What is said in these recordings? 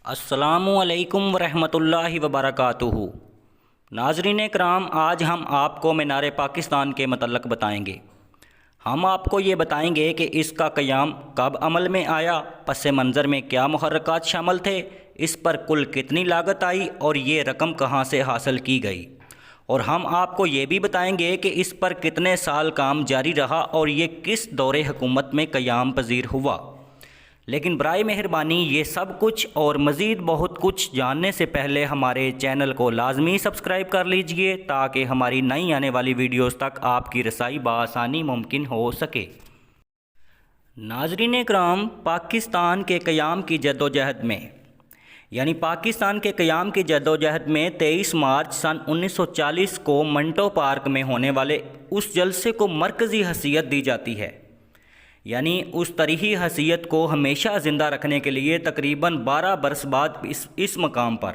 السلام علیکم ورحمۃ اللہ وبرکاتہ۔ ناظرین کرام، آج ہم آپ کو مینار پاکستان کے متعلق بتائیں گے۔ ہم آپ کو یہ بتائیں گے کہ اس کا قیام کب عمل میں آیا، پس منظر میں کیا محرکات شامل تھے، اس پر کل کتنی لاگت آئی اور یہ رقم کہاں سے حاصل کی گئی، اور ہم آپ کو یہ بھی بتائیں گے کہ اس پر کتنے سال کام جاری رہا اور یہ کس دور حکومت میں قیام پذیر ہوا۔ لیکن برائے مہربانی یہ سب کچھ اور مزید بہت کچھ جاننے سے پہلے ہمارے چینل کو لازمی سبسکرائب کر لیجئے تاکہ ہماری نئی آنے والی ویڈیوز تک آپ کی رسائی بآسانی ممکن ہو سکے۔ ناظرین کرام، پاکستان کے قیام کی جدوجہد میں پاکستان کے قیام کی جدوجہد میں 23 مارچ سن 1940 کو منٹو پارک میں ہونے والے اس جلسے کو مرکزی حیثیت دی جاتی ہے۔ اس تاریخی حیثیت کو ہمیشہ زندہ رکھنے کے لیے تقریباً 12 برس بعد اس مقام پر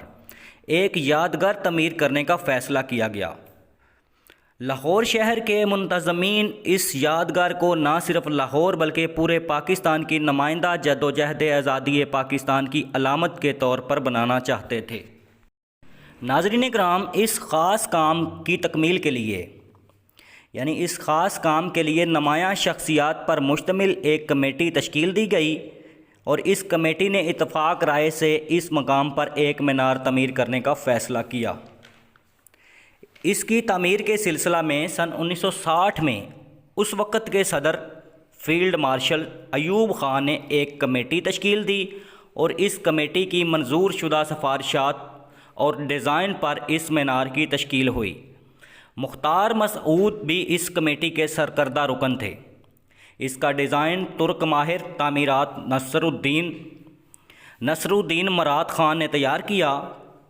ایک یادگار تعمیر کرنے کا فیصلہ کیا گیا۔ لاہور شہر کے منتظمین اس یادگار کو نہ صرف لاہور بلکہ پورے پاکستان کی نمائندہ جدوجہد آزادی پاکستان کی علامت کے طور پر بنانا چاہتے تھے۔ ناظرین کرام، اس خاص کام کی تکمیل کے لیے نمایاں شخصیات پر مشتمل ایک کمیٹی تشکیل دی گئی اور اس کمیٹی نے اتفاق رائے سے اس مقام پر ایک مینار تعمیر کرنے کا فیصلہ کیا۔ اس کی تعمیر کے سلسلہ میں سن 1960 میں اس وقت کے صدر فیلڈ مارشل ایوب خان نے ایک کمیٹی تشکیل دی اور اس کمیٹی کی منظور شدہ سفارشات اور ڈیزائن پر اس مینار کی تشکیل ہوئی۔ مختار مسعود بھی اس کمیٹی کے سرکردہ رکن تھے۔ اس کا ڈیزائن ترک ماہر تعمیرات نصر الدین مراد خان نے تیار کیا۔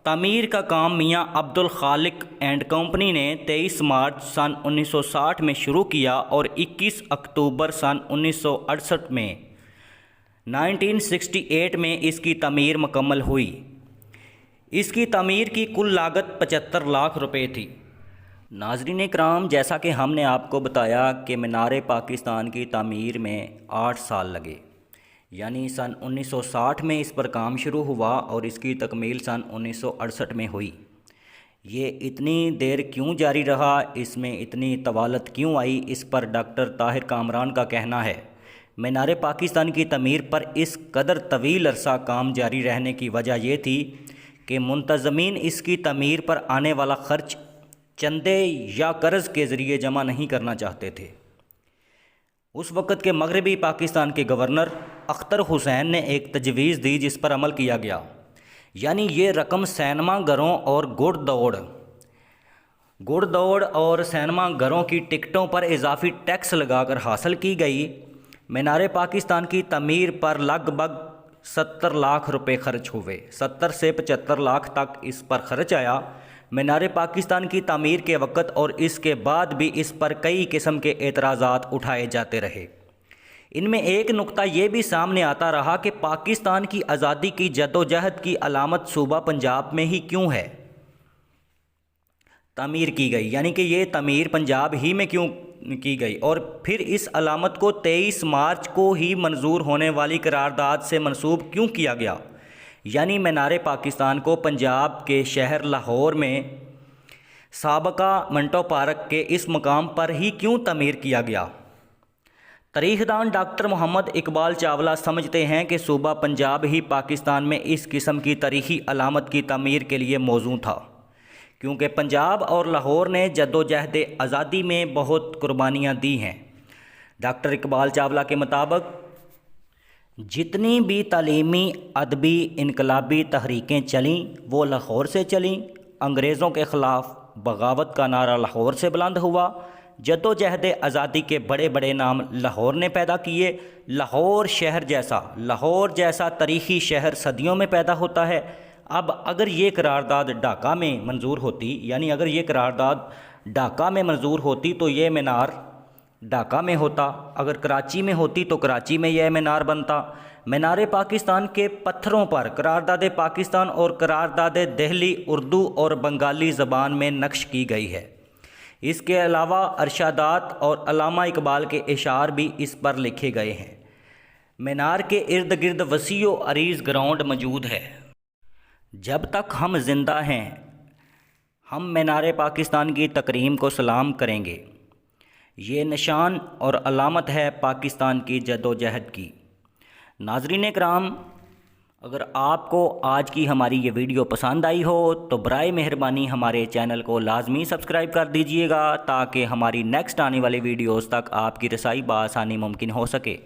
تعمیر کا کام میاں عبد الخالق اینڈ کمپنی نے 23 مارچ سن 1960 میں شروع کیا اور 21 اکتوبر سن 1968 میں اس کی تعمیر مکمل ہوئی۔ اس کی تعمیر کی کل لاگت 75 لاکھ روپے تھی۔ ناظرین کرام، جیسا کہ ہم نے آپ کو بتایا کہ مینار پاکستان کی تعمیر میں 8 سال لگے، سن 1960 میں اس پر کام شروع ہوا اور اس کی تکمیل سن 1968 میں ہوئی۔ یہ اتنی دیر کیوں جاری رہا، اس میں اتنی طوالت کیوں آئی، اس پر ڈاکٹر طاہر کامران کا کہنا ہے، مینار پاکستان کی تعمیر پر اس قدر طویل عرصہ کام جاری رہنے کی وجہ یہ تھی کہ منتظمین اس کی تعمیر پر آنے والا خرچ چندے یا قرض کے ذریعے جمع نہیں کرنا چاہتے تھے۔ اس وقت کے مغربی پاکستان کے گورنر اختر حسین نے ایک تجویز دی جس پر عمل کیا گیا، یہ رقم سینما گھروں اور گھڑ دوڑ اور سینما گھروں کی ٹکٹوں پر اضافی ٹیکس لگا کر حاصل کی گئی۔ مینار پاکستان کی تعمیر پر لگ بھگ 70 لاکھ روپے خرچ ہوئے، 70 سے 75 لاکھ تک اس پر خرچ آیا۔ مینار پاکستان کی تعمیر کے وقت اور اس کے بعد بھی اس پر کئی قسم کے اعتراضات اٹھائے جاتے رہے۔ ان میں ایک نقطہ یہ بھی سامنے آتا رہا کہ پاکستان کی آزادی کی جدوجہد کی علامت صوبہ پنجاب میں ہی کیوں ہے تعمیر کی گئی، کہ یہ تعمیر پنجاب ہی میں کیوں کی گئی، اور پھر اس علامت کو 23 مارچ کو ہی منظور ہونے والی قرارداد سے منسوب کیوں کیا گیا، مینار پاکستان کو پنجاب کے شہر لاہور میں سابقہ منٹو پارک کے اس مقام پر ہی کیوں تعمیر کیا گیا۔ تاریخ دان ڈاکٹر محمد اقبال چاولہ سمجھتے ہیں کہ صوبہ پنجاب ہی پاکستان میں اس قسم کی تاریخی علامت کی تعمیر کے لیے موزوں تھا، کیونکہ پنجاب اور لاہور نے جدوجہد آزادی میں بہت قربانیاں دی ہیں۔ ڈاکٹر اقبال چاولہ کے مطابق جتنی بھی تعلیمی، ادبی، انقلابی تحریکیں چلیں وہ لاہور سے چلیں۔ انگریزوں کے خلاف بغاوت کا نعرہ لاہور سے بلند ہوا۔ جدوجہد آزادی کے بڑے بڑے نام لاہور نے پیدا کیے۔ لاہور جیسا تاریخی شہر صدیوں میں پیدا ہوتا ہے۔ اب اگر یہ قرارداد ڈھاکہ میں منظور ہوتی تو یہ مینار ڈھاکہ میں ہوتا، اگر کراچی میں ہوتی تو کراچی میں یہ مینار بنتا۔ مینار پاکستان کے پتھروں پر قرارداد پاکستان اور قرارداد دہلی اردو اور بنگالی زبان میں نقش کی گئی ہے۔ اس کے علاوہ ارشادات اور علامہ اقبال کے اشعار بھی اس پر لکھے گئے ہیں۔ مینار کے ارد گرد وسیع و عریض گراؤنڈ موجود ہے۔ جب تک ہم زندہ ہیں ہم مینار پاکستان کی تکریم کو سلام کریں گے۔ یہ نشان اور علامت ہے پاکستان کی جد و جہد کی۔ ناظرین کرام، اگر آپ کو آج کی ہماری یہ ویڈیو پسند آئی ہو تو برائے مہربانی ہمارے چینل کو لازمی سبسکرائب کر دیجئے گا تاکہ ہماری نیکسٹ آنے والی ویڈیوز تک آپ کی رسائی بآسانی ممکن ہو سکے۔